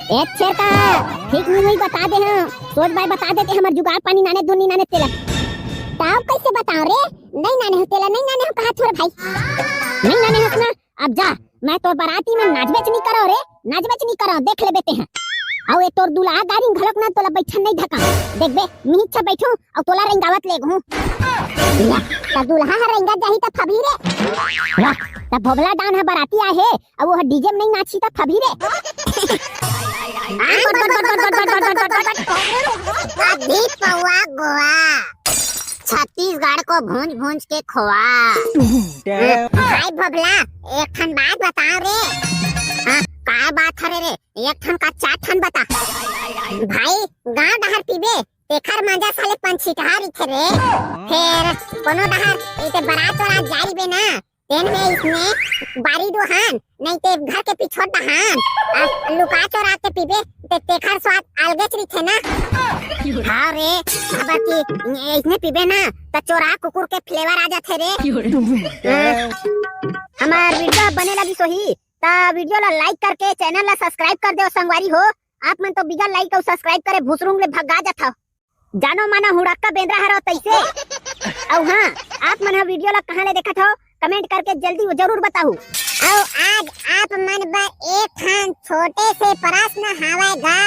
एक छेर का ठीक नहीं बता दे हम सोच भाई बता देते हमर जुगाड़ पानी नाने दुनी नाने तेला ताव कैसे बताओ रे नहीं नाने हो तेला नहीं नाने हो कहा छोरे भाई नहीं नाने हो ना अब जा मैं तो बाराती में नाच बेच नहीं करो रे नाच बेच नहीं करो देख ले बेटे हैं आओ ए तोर दुल्हा गाड़ी घलक ना तोला बैठन नहीं धका देख बे नीचा बैठो और तोला रेंगावत ले गहूं ता दुल्हा रेंगा जाही ता फबी रे वाह ता भोबला डान है बाराती आ है और वो डीजे में नहीं नाची ता फबी रे अभी पौआ गोवा छत्तीसगढ़ को भूंज भूंज के खोआ भाई भोबला एक ठन बात बताओ रे का बात हरे रे एक ठन का चार ठन बता भाई गांव डहर पीबे तेखर मजा साले पंछी कहा रिथे रे फिर कोनो डहर इते बारात वाला जाई बे ना तेन में इसने बारी दुहान नहीं ते घर के पिछोड़ दहान लुका चोरा के पीबे ते तेखर स्वाद अलगे रिथे ना हाँ रे खबर की इसने पीबे ना त चोरा कुकुर के फ्लेवर आ जाथे रे हमार वीडियो बने लगी सोही ता वीडियो ला लाइक करके चैनल ला सब्सक्राइब कर दे संगवारी हो आप मन तो बिना लाइक और सब्सक्राइब करे भूसरुंग ले भगा जाता जानो माना हुड़क्का बेंद्रा हरो तैसे और हां आप मन वीडियो ला कहां ले देखत हो कमेंट करके जल्दी जरूर बताओ और आज आप मन बर एक खान छोटे से प्रश्न हावेगा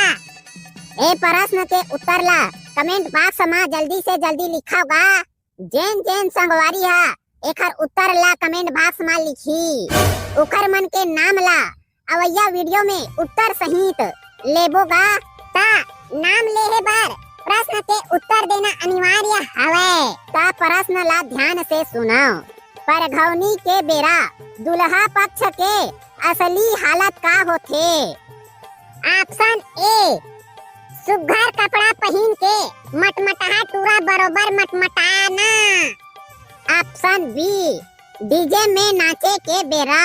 ए प्रश्न के उत्तर ला कमेंट बॉक्स में जल्दी से जल्दी लिखाओगा जेन जेन संगवारी है एकर उत्तर ला कमेंट बॉक्स में लिखी उकर मन के नाम ला अवैया वीडियो में उत्तर सहित लेबोगा ता नाम लेहे बार प्रश्न के उत्तर देना अनिवार्य हवे ता प्रश्न ला ध्यान से सुनो परघौनी के बेरा दुल्हा पक्ष के असली हालत का होथे ऑप्शन ए सुघर कपड़ा पहन के मटमटाहा टूरा बरोबर मटमटाना ऑप्शन बी डीजे में नाचे के बेरा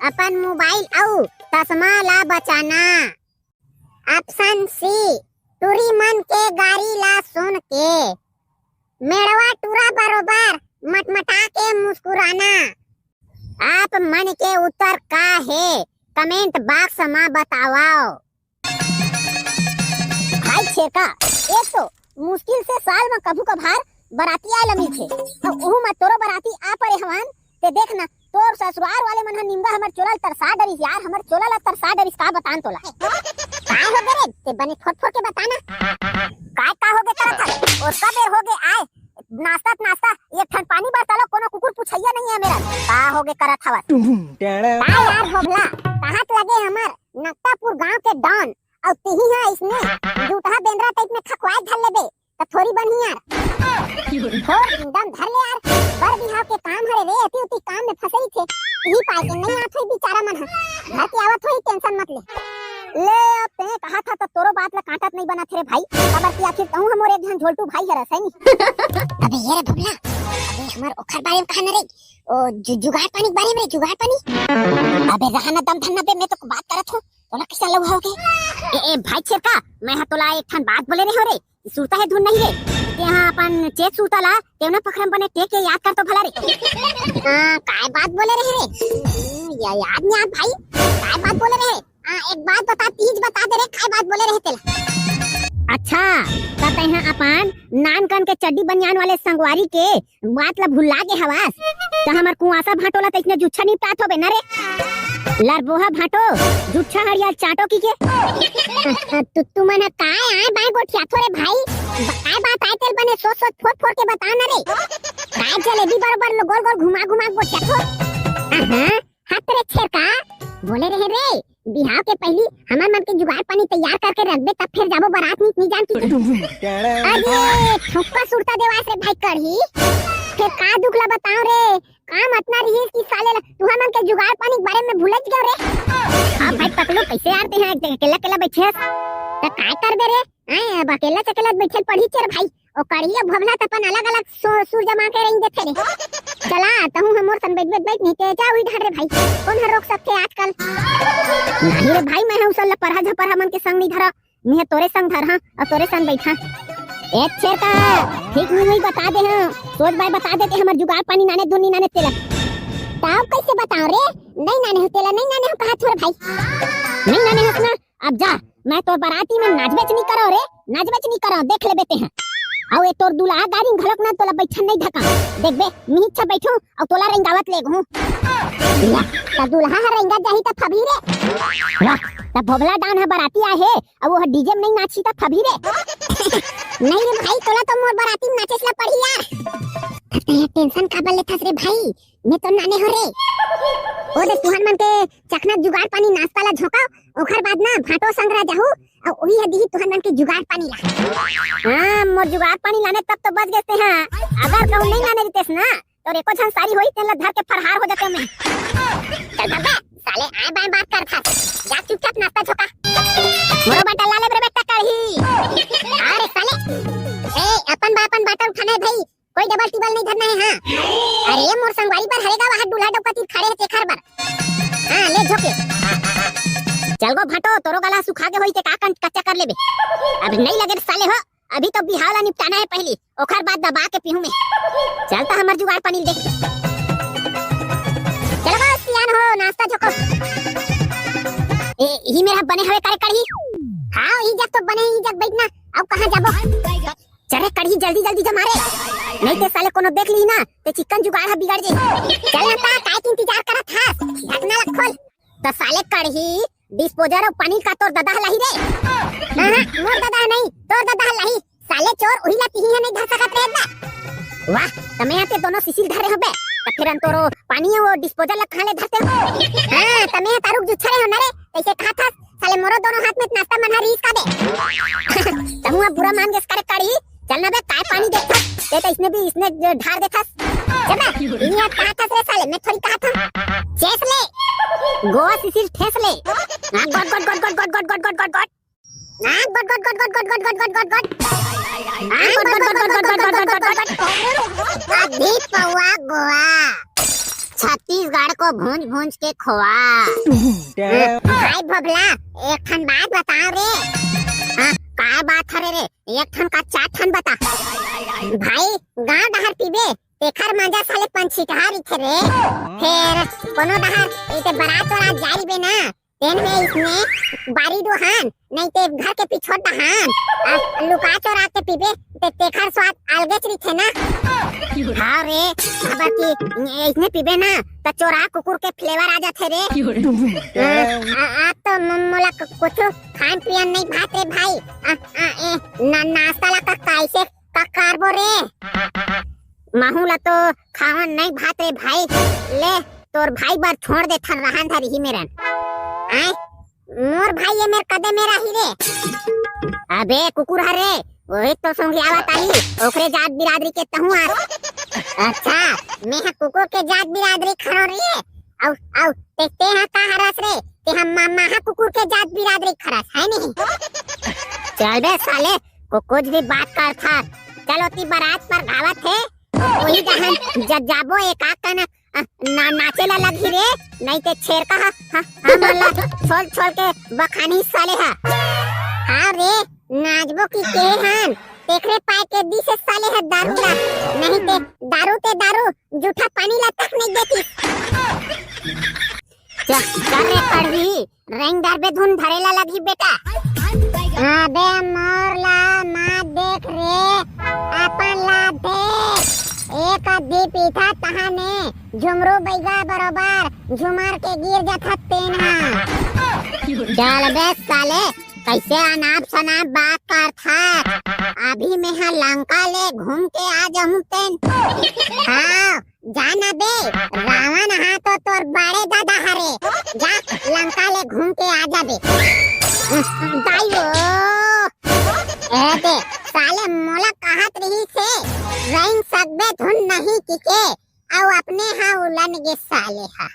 अपन मोबाइल और तस्मा ला बचाना ऑप्शन सी टूरी मन के गाड़ी ला सुन के मेड़वा टूरा बरोबर मटमटा के मुस्कुराना आप मन के उत्तर का है कमेंट बॉक्स में बताओ भाई छेका एक तो मुश्किल से साल में कभू कभार बराती आए लमी थे तो ओहू में तोरो बराती आ परे हवन ते देखना तोर ससुराल वाले मन निंदा हमर चोला तरसा डरिस यार हमर चोला ला तरसा डरिस का बतान तोला का हो गए ते बने फोट फोट के बताना का हो गए करत और कब हो गए आए नाश्ता एक ठन पानी बरतलो कोनो कुकुर पुछैया नहीं है मेरा का हो गए करत हवा यार भोबला कहां लगे हमर नक्तापुर गांव के डॉन और तिही है इसने जूठा बेंद्रा टाइप में खकवाए धर लेबे त थोड़ी बनी यार दम धर ले यार बर बिहाव के काम हरे रे अति उति काम में फसई थे यही पाए के नहीं आथे बेचारा मन घर के आवत होई टेंशन मत ले अब ते कहा था तो तोरो बात ला काटत नहीं बना थे रे भाई खबर की आखिर कहूं हमर एक जन झोलटू भाई है रसै नहीं अबे ये रे भोबला अबे हमर ओखर बारे में कहना रे ओ जुगाड़ पानी के बारे में जुगाड़ पानी अबे रहना दम धरना पे मैं तो बात करत हूं तोला कैसा लग होगे ए भाई छेका मैं हा तोला एक ठन बात बोले रे हो रे सुरता है धुन नहीं रे यहाँ अपन चेत सुरता ला तेवना पखरम बने टेक के याद कर तो भला रे काय बात बोले रहे रे या याद नहीं भाई काय बात बोले रहे एक बात बता तीज बता दे रे काय बात बोले रहे तेला अच्छा कहते हैं अपन नान कन के चड्डी बनियान वाले संगवारी के बात ला भुला के हवास तो हमर कुआसा भाटोला त इतने जुच्छा नहीं प्रात होबे ना रे लरबोहा भाटो जुच्छा हरिया चाटो की के तू मने काय आए बाय गोठिया थोरे भाई काय बात आए तेल बने सोच सोच फोट फोट के बता ना रे काय जलेबी बरोबर गोल गोल घुमा घुमा गोठिया थो हाथ रे छेका बोले रहे रे बिहाव के पहली हमार मन के जुगाड़ पानी तैयार करके रख दे तब फिर जाबो बारात नहीं जान की अरे ठोका सुरता देवास रे भाई कढ़ी फिर का दुख ला बताओ रे काम इतना रही कि साले तू हमन के जुगाड़ पानी के बारे में भूलत गयो रे हां भाई पतलू कैसे आते हैं अकेला अकेला बैठे त काय कर दे रे अब अकेला चकेला बैठल पढ़ी चर भाई ओ कढ़िया भवला तपन अलग अलग सुर जमा के रही देथे रे चला तहु हमर सन बैठ बैठ नहीं ते जा उई ढाड रे भाई कौन है रोक सकते आजकल नहीं रे भाई मैं हउसल परहा झपर हमन के संग नहीं धरा मैं तोरे संग धर हां और तोरे संग बैठा एक छेर का ठीक नहीं बता दे हां सोच भाई बता देते हमर जुगाड़ पानी नाने दुनी नाने तेला ताव कैसे बताओ रे नहीं नाने हो तेला नहीं नाने हो कहा छोरे भाई नहीं नाने हो ना अब जा मैं तो बाराती में नाच बेच नहीं करो रे, नाच बेच नहीं करो, देख ले बेते हैं। और ये तोर दुल्हा गाड़ी में घलक ना तोला बैठन नहीं धका, देख बे मी इच्छा बैठू और तोला रेंगावत ले घूं। ता दुल्हा रेंगा जाही ता फबी रे, वाह ता भोबला डान है बाराती आए है और वो डीजे में नहीं नाची ता फबी रे। नहीं रे भाई, तोला तो मोर बाराती में नाचेसला पड़ी यार। ते टेंशन काबर लेथस रे भाई, मैं तो नाने हो रे। ओ दे तुहन मन के चखना जुगाड़ पानी नाश्ता ला झोकाओ, ओखर बाद ना भाटो संग रा जाहू और ओही हदी तुहन मन के जुगाड़ पानी ला। हां मोर जुगाड़ पानी लाने तब तो बच गए हैं, अगर कहूं नहीं लाने देतेस ना तो एको छन सारी होई तेला धर के फरहार हो जाते मैं। चल बाबा साले आए बाय बात कर था, जा चुपचाप नाश्ता झोका। मोरो बेटा लाले रे बेटा कढ़ी। अरे साले ए अपन बाटा उठाने भाई, कोई डबल टिबल नहीं धरना है। हां अरे मोर संगवारी पर हरेगा वहां दूल्हा डौकती खड़े है तेखर बर। हां ले झोके चल गो भाटो, तोरो गला सुखा के होई ते का कच्चा कर लेबे। अब नहीं लगे साले हो, अभी तो बिहाला निपटाना है पहली, ओखर बाद दबा के पीहू में। चलता हमर जुगाड़ पानी दे। चलो बस सियान हो नाश्ता झोको। ए ही मेरा बने हवे करे कढ़ी। हां ई जग तो बने, ई जग बैठना अब कहां जाबो। चले कढ़ी जल्दी जल्दी जमा रे, नहीं ते साले कोनो देख ली ना ते चिकन जुगाड़ है बिगड़ जाई। चल ना ता काय के इंतजार करत था, ढकना ला खोल। तो साले कढ़ी डिस्पोजर और पानी का तोर दादा लाही रे। हां मोर दादा नहीं तोर दादा लाही, साले चोर ओही ला पिही नहीं धर सकत रे ना। वाह तमे आते दोनों सिसिल धरे होबे, त फिर अंतरो पानी वो डिस्पोजल ला कहां ले धरते हो। हां तमे तारुक जुछरे हो ना रे, कैसे कहा था साले मोरो दोनों हाथ में नाश्ता मना रीस का दे। तमुआ बुरा मान गेस करे कड़ी, चलना बे काय पानी देखा ते तो इसने ढार देखा। चला इनिया कहा था रे साले, मैं थोड़ी कहा था चेस ले गोवा सिसिल ठेस ले। God god god god god god god god god ना god god god god god god god god god अभी पौआ गोवा छत्तीसगढ़ को भूंज भूंज के खोआ। भाई भोबला एक ठन बात बताओ रे। का बात हरे रे, एक ठन का चार ठन बता। भाई गांव डहर पीबे तेखर मजा साले पंछी टहार इथे रे, फिर कोनो डहर इते बारात वारात जाई बे ना तेन में इसने बारी दुहान नहीं ते घर के पिछोड़ दहान लुका चोरा के पीबे ते तेखर स्वाद अलगे रिथे ना। हां रे खबर की इसने पीबे ना त चोरा कुकुर के फ्लेवर आ जाथे रे। आप तो मोला कुछ खान पियन नहीं भात रे भाई। नाश्ता ला का कैसे का कारबो रे, माहू ला तो खावन नहीं भात रे भाई। ले तोर भाई बार छोड़ दे थन रहन धरी ही मेरन। आय मोर भाई ये मेर कदे मेरा ही रे। अबे कुकुर हरे वही तो संगियावत आई, ओकरे जात बिरादरी के तहु आ। अच्छा मैं कुकुर के जात बिरादरी खरो रे औ ते हा का हरस रे, ते हम मामा हा कुकुर के जात बिरादरी खरस है नहीं। चल बे साले को कुछ भी बात कर था। चलो ती बारात पर गावत है वही जहां जाबो एक आकन ना नाचे ला लगी रे, नहीं ते छेर का हमला छोड़ के बखानी साले हा। हां रे नाचबो की के हन तेखरे पाए के दी से साले है दारू ला, नहीं ते दारू जूठा पानी ला तक नहीं देती। चल रे कड़वी रेंगदार बे धुन धरेला लगी बेटा। अबे मोर ला मां देख रे अपन ला देख, एक आदि पीठा तहाने झुमरू बैगा बरोबर झुमर के गिर जाथा तेन हा। चल बे साले कैसे अनाप शनाप बात कर था, अभी मैं हा लंका ले घूम के आ जाऊं तेन। हाँ जाना बे रावण हा तो तोर बड़े दादा हरे, जा लंका ले घूम के आ जा बे। दाइयो ए बे साले मोला कहत रही से रंग सकबे धुन नहीं किके औ अपने हा उलन गे साले हा।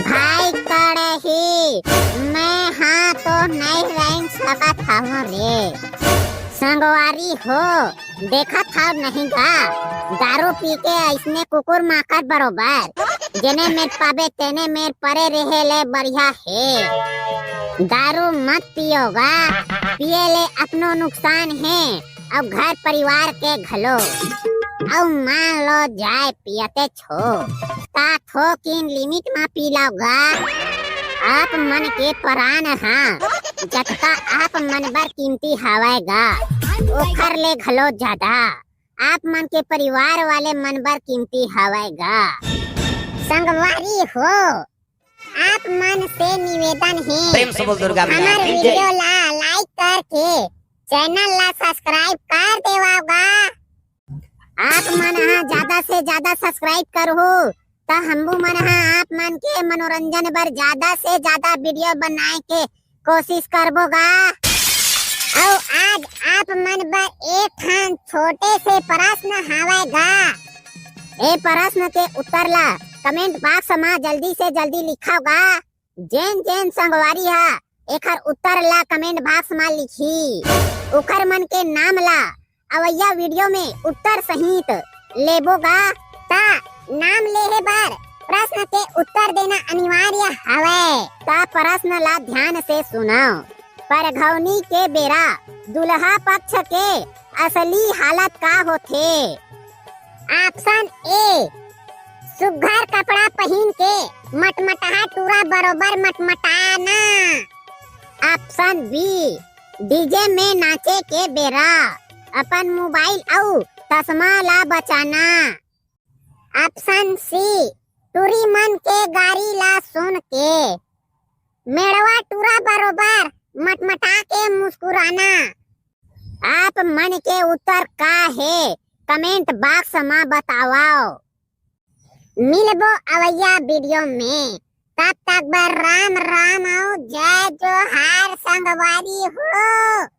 भाई कड़ही मैं हाँ तो नहीं रंग सकत हूँ रे, संगवारी हो देखा था नहीं गा दारू पी के ऐसने कुकुर माकर बरोबर, जने मेर पाबे तेने मेर परे रहे ले बढ़िया है। दारू मत पियोगा, पिए ले अपनो नुकसान है अब घर परिवार के घलो। अब मान लो जाए पियते छो ता थोकिन लिमिट में पी लोगा आप मन के प्राण हाँ जतका आप मन बर कीमती हवाएगा ओखर ले घलो ज्यादा आप मन के परिवार वाले मन बर कीमती हवाएगा। संगवारी हो आप मन से निवेदन है प्रेम से बोल दुर्गा मैया हमारे की जय। वीडियो ला लाइक करके चैनल ला सब्सक्राइब कर देवागा। आप मन हाँ ज्यादा से ज्यादा सब्सक्राइब करो तो हमू मन हाँ आप मन के मनोरंजन बर ज्यादा से ज्यादा वीडियो बनाए के कोशिश करबोगा। और आज आप मन बर एक ठान छोटे से प्रश्न हवाएगा। ए प्रश्न के उत्तर ला कमेंट बॉक्स में जल्दी से जल्दी लिखाओगा। जेन जेन संगवारी है एकर उत्तर ला कमेंट बॉक्स में लिखी उखर मन के नाम ला अवैया वीडियो में उत्तर सहित लेबोगा। ता नाम लेहे बर प्रश्न के उत्तर देना अनिवार्य हवे। ता प्रश्न ला ध्यान से सुनो। परघौनी के बेरा दुल्हा पक्ष के असली हालत का होथे? ऑप्शन ए सुघर कपड़ा पहन के मटमटा टूरा बरोबर मटमटाना। ऑप्शन बी डीजे में नाचे के बेरा अपन मोबाइल और चश्मा ला बचाना। ऑप्शन सी टूरी मन के गाड़ी ला सुन के मेड़वा टूरा बरोबर मटमटा के मुस्कुराना। आप मन के उत्तर का है कमेंट बॉक्स में बताओ। मिलबो अवैया वीडियो में तब तक बर राम राम और जय जोहार संगवारी हो।